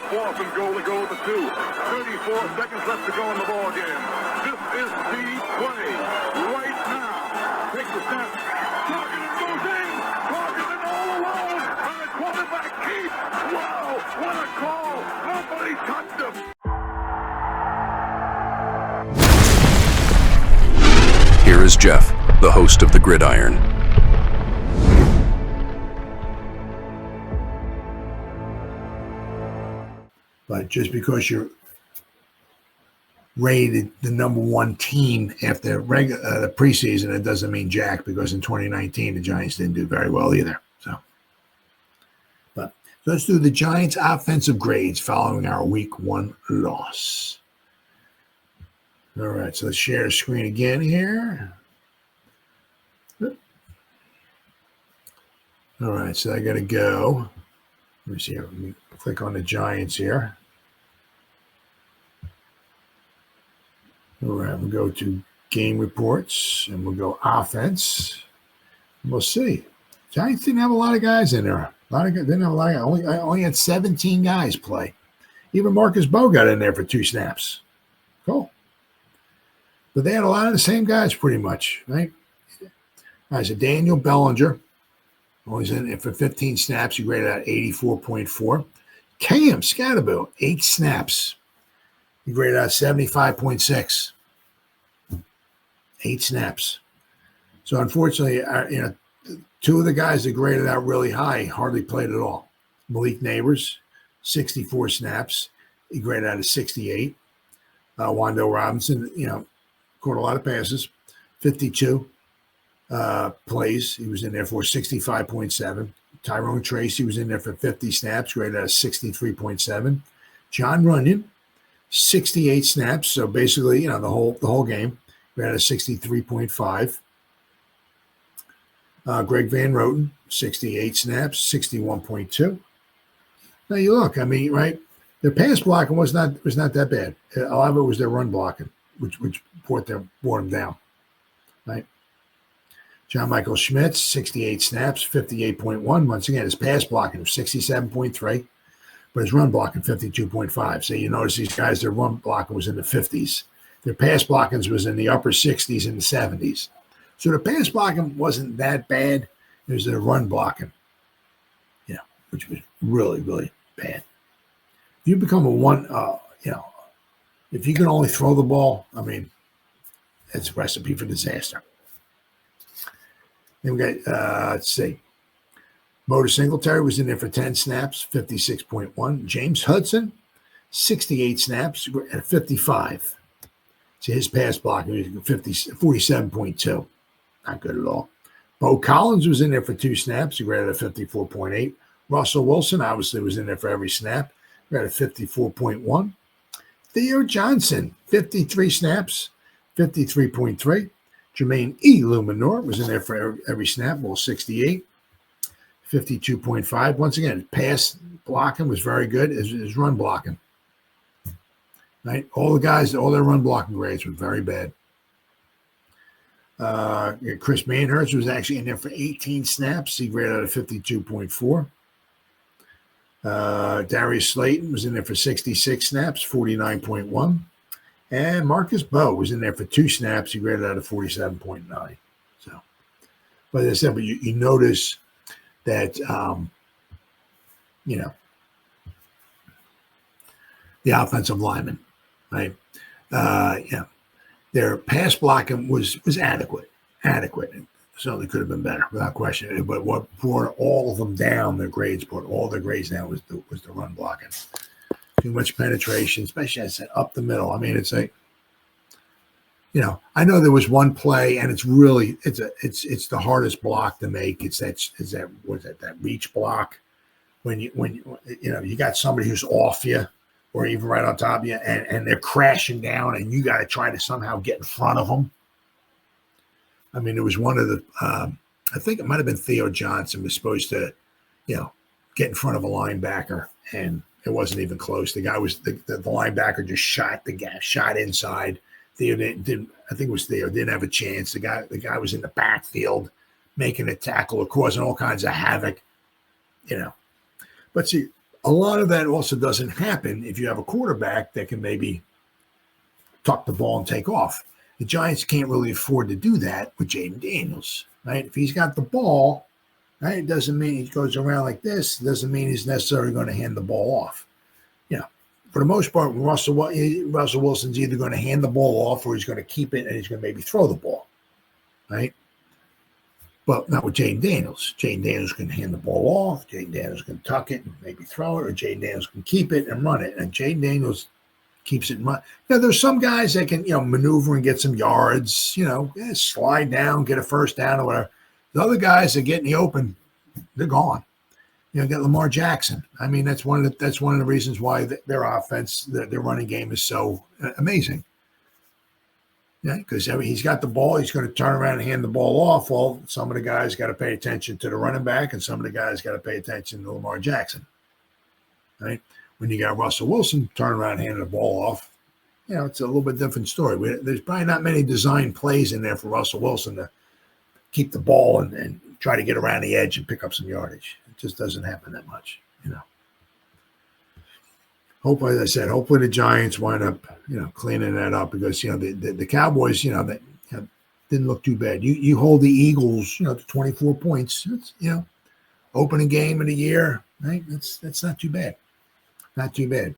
4th and goal to go to 2. 34 seconds left to go in the ball game. This is the play right now. Takes the snap. Targeted goes in. Targeted all alone. And the quarterback keeps. Wow, what a call. Nobody touched him. Here is Jeff, the host of the Gridiron. But just because you're rated the number one team after the preseason, it doesn't mean jack, because in 2019, the Giants didn't do very well either. But let's do the Giants offensive grades following our week 1 loss. All right, so let's share the screen again here. All right, so I got to go. Let me see here. Let me click on the Giants here. All right, we'll go to game reports, and we'll go offense. And we'll see. Giants didn't have a lot of guys in there. Didn't have a lot of guys. Only had 17 guys play. Even Marcus Mbow got in there for 2 snaps. Cool. But they had a lot of the same guys pretty much, right? All right, so Daniel Bellinger was in it for 15 snaps. He graded out 84.4. Cam Skattebo, 8 snaps. He graded out 75.6. 8 snaps. So unfortunately, 2 of the guys that graded out really high hardly played at all. Malik Nabers, 64 snaps. He graded out a 68. Wan'Dale Robinson, caught a lot of passes. 52 plays. He was in there for 65.7. Tyrone Tracy was in there for 50 snaps, graded out a 63.7. Jon Runyan, 68 snaps. So basically, the whole game, graded a 63.5. Greg Van Roten, 68 snaps, 61.2. Now you look, right? Their pass blocking was not that bad. A lot of it was their run blocking, which brought them down, right? John Michael Schmitz, 68 snaps, 58.1. Once again, his pass blocking was 67.3, but his run blocking 52.5. So you notice these guys, their run blocking was in the 50s. Their pass blocking was in the upper 60s and the 70s. So the pass blocking wasn't that bad. It was the run blocking, which was really, really bad. If you become a one, if you can only throw the ball, it's a recipe for disaster. Then we got, let's see. Mbow Singletary was in there for 10 snaps, 56.1. James Hudson, 68 snaps at 55. So his pass blocking was 47.2. Not good at all. Beaux Collins was in there for 2 snaps. He graded at 54.8. Russell Wilson obviously was in there for every snap. Graded 54.1. Theo Johnson, 53 snaps, 53.3. Jermaine Eluemunor was in there for every snap, 68, 52.5. Once again, pass blocking was very good. His run blocking, right? All the guys, all their run blocking grades were very bad. Chris Manhertz was actually in there for 18 snaps. He graded out a 52.4. Darius Slayton was in there for 66 snaps, 49.1. And Marcus Mbow was in there for 2 snaps. He graded out a 47.9. So, but as I said, but you notice that, the offensive linemen, right? Their pass blocking was adequate. It certainly could have been better, without question. But what brought all of them down, their grades, brought all their grades down was the run blocking. Too much penetration, especially, I said, up the middle. It's like, I know there was one play, and it's really it's the hardest block to make. It's that reach block when you got somebody who's off you or even right on top of you, and they're crashing down, and you got to try to somehow get in front of them. There was one of the I think it might have been Theo Johnson was supposed to, get in front of a linebacker, and it wasn't even close. The guy was the linebacker just shot inside. Theo didn't. I think it was Theo didn't have a chance. The guy was in the backfield making a tackle, causing all kinds of havoc. But see, a lot of that also doesn't happen if you have a quarterback that can maybe tuck the ball and take off. The Giants can't really afford to do that with Jaden Daniels, right? If he's got the ball, right, it doesn't mean he goes around like this. It doesn't mean he's necessarily going to hand the ball off. For the most part, Russell Wilson's either going to hand the ball off or he's going to keep it and he's going to maybe throw the ball, right? But not with Jaden Daniels. Jaden Daniels can hand the ball off. Jaden Daniels can tuck it and maybe throw it, or Jaden Daniels can keep it and run it. And Jaden Daniels keeps it in mind. There's some guys that can, maneuver and get some yards, slide down, get a first down or whatever. The other guys that get in the open, they're gone. Get Lamar Jackson. I mean, that's one of the reasons why their offense, their running game is so amazing. Yeah, because he's got the ball, he's going to turn around and hand the ball off. Well, some of the guys got to pay attention to the running back, and some of the guys got to pay attention to Lamar Jackson. Right? When you got Russell Wilson turn around and hand the ball off, it's a little bit different story. There's probably not many design plays in there for Russell Wilson to keep the ball and try to get around the edge and pick up some yardage. It just doesn't happen that much, Hopefully, as I said, hopefully the Giants wind up, cleaning that up because, the Cowboys, that didn't look too bad. You hold the Eagles, to 24 points. It's, opening game of the year, right? That's not too bad. Not too bad.